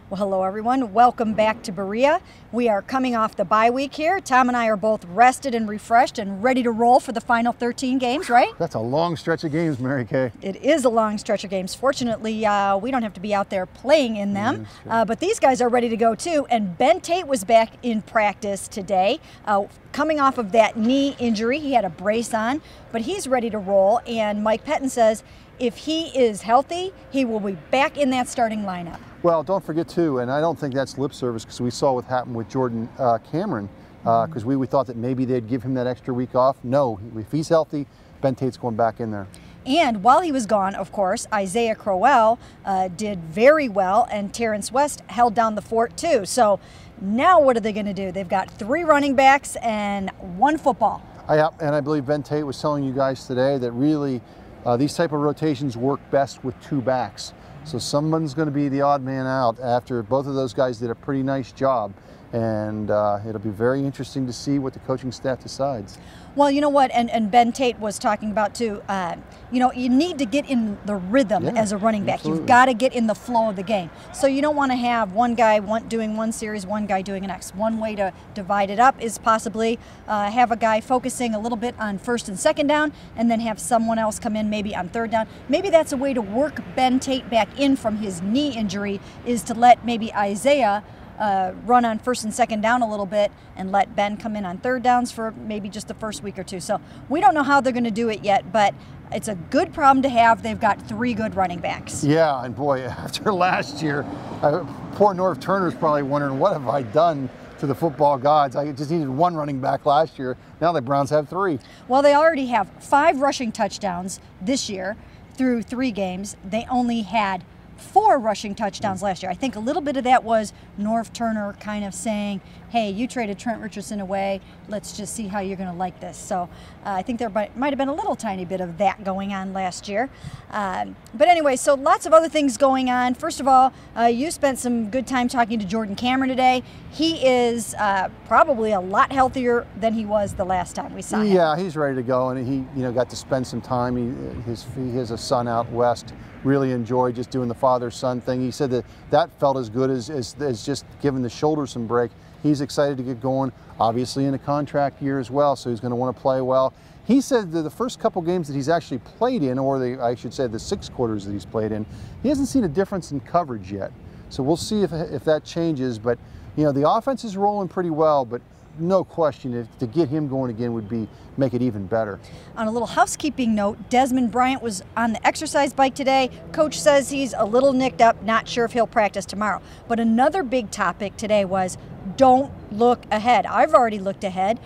Well, hello everyone. Welcome back to Berea. We are coming off the bye week here. Tom and I are both rested and refreshed and ready to roll for the final 13 games, right? That's a long stretch of games, Mary Kay. It is a long stretch of games. Fortunately, we don't have to be out there playing in them, but these guys are ready to go too. And Ben Tate was back in practice today, coming off of that knee injury. He had a brace on, but he's ready to roll. And Mike Pettine says if he is healthy, he will be back in that starting lineup. Well, don't forget too, and I don't think that's lip service because we saw what happened with Jordan Cameron because we thought that maybe they'd give him that extra week off. No, if he's healthy, Ben Tate's going back in there. And while he was gone, of course, Isaiah Crowell did very well, and Terrence West held down the fort too. So now what are they going to do? They've got 3 running backs and 1 football. Yeah, and I believe Ben Tate was telling you guys today that really these type of rotations work best with 2 backs. So someone's going to be the odd man out after both of those guys did a pretty nice job. And it'll be very interesting to see what the coaching staff decides. Well, you know what, and Ben Tate was talking about too, you know, you need to get in the rhythm as a running back. Absolutely. You've got to get in the flow of the game. So you don't want to have one guy doing one series, one guy doing the next. One way to divide it up is possibly have a guy focusing a little bit on 1st and 2nd down, and then have someone else come in maybe on 3rd down. Maybe that's a way to work Ben Tate back in from his knee injury, is to let maybe Isaiah run on 1st and 2nd down a little bit and let Ben come in on 3rd downs for maybe just the first week or 2. So we don't know how they're going to do it yet, but it's a good problem to have. They've got 3 good running backs. Yeah, and boy, after last year, poor Norv Turner's probably wondering, what have I done to the football gods? I just needed 1 running back last year. Now the Browns have 3. Well, they already have 5 rushing touchdowns this year through 3 games. They only had 4 rushing touchdowns last year. I think a little bit of that was Norv Turner kind of saying, hey, you traded Trent Richardson away, let's just see how you're going to like this. So I think there might have been a little tiny bit of that going on last year. But anyway, so lots of other things going on. First of all, you spent some good time talking to Jordan Cameron today. He is probably a lot healthier than he was the last time we saw him. Yeah, he's ready to go, and he got to spend some time. He has a son out west. Really enjoyed just doing the father-son thing. He said that felt as good as just giving the shoulder some break. He's excited to get going, obviously in a contract year as well, so he's going to want to play well. He said that the first couple games that he's actually played in, or I should say the 6 quarters that he's played in, he hasn't seen a difference in coverage yet. So we'll see if that changes. But you know, the offense is rolling pretty well, but no question, to get him going again would make it even better. On a little housekeeping note, Desmond Bryant was on the exercise bike today. Coach says he's a little nicked up, not sure if he'll practice tomorrow. But another big topic today was don't look ahead. I've already looked ahead.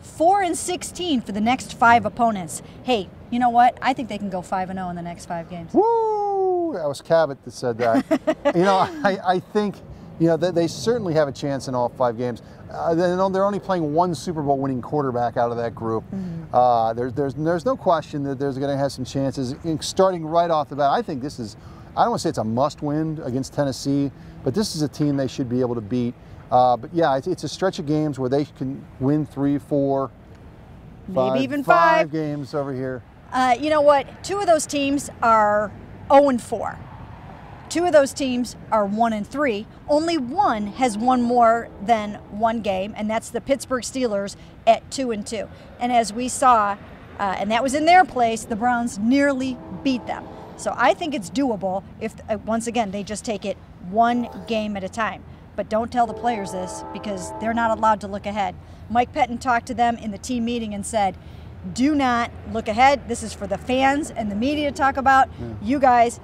4-16 for the next 5 opponents. Hey, you know what? I think they can go 5-0 in the next 5 games. Woo! That was Cabot that said that. You know, I think, you know, they certainly have a chance in all 5 games. They're only playing 1 Super Bowl winning quarterback out of that group. There's no question that there's going to have some chances. Starting right off the bat, I think this is, I don't want to say it's a must-win against Tennessee, but this is a team they should be able to beat. But yeah, it's a stretch of games where they can win 3, 4, maybe even 5 games over here. You know what? 2 of those teams are 0-4. 2 of those teams are 1-3. Only 1 has won more than 1 game, and that's the Pittsburgh Steelers at 2-2. And as we saw, and that was in their place, the Browns nearly beat them. So I think it's doable if, once again, they just take it 1 game at a time. But don't tell the players this because they're not allowed to look ahead. Mike Pettine talked to them in the team meeting and said, do not look ahead. This is for the fans and the media to talk about. You guys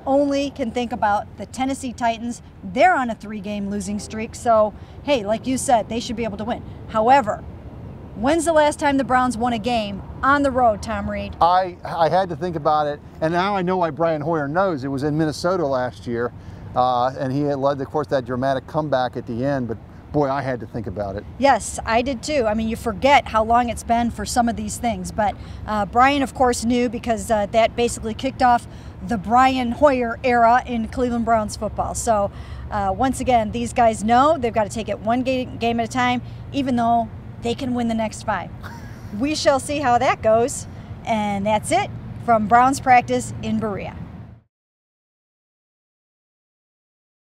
only can think about the Tennessee Titans. They're on a 3-game losing streak, so hey, like you said, they should be able to win. However, when's the last time the Browns won a game on the road, Tom Reed? I had to think about it, and now I know why Brian Hoyer knows. It was in Minnesota last year, and he had led, of course, that dramatic comeback at the end, but boy, I had to think about it. Yes, I did too. I mean, you forget how long it's been for some of these things, but Brian, of course, knew because that basically kicked off the Brian Hoyer era in Cleveland Browns football. So once again, these guys know they've got to take it 1 game at a time, even though they can win the next 5. We shall see how that goes. And that's it from Browns practice in Berea.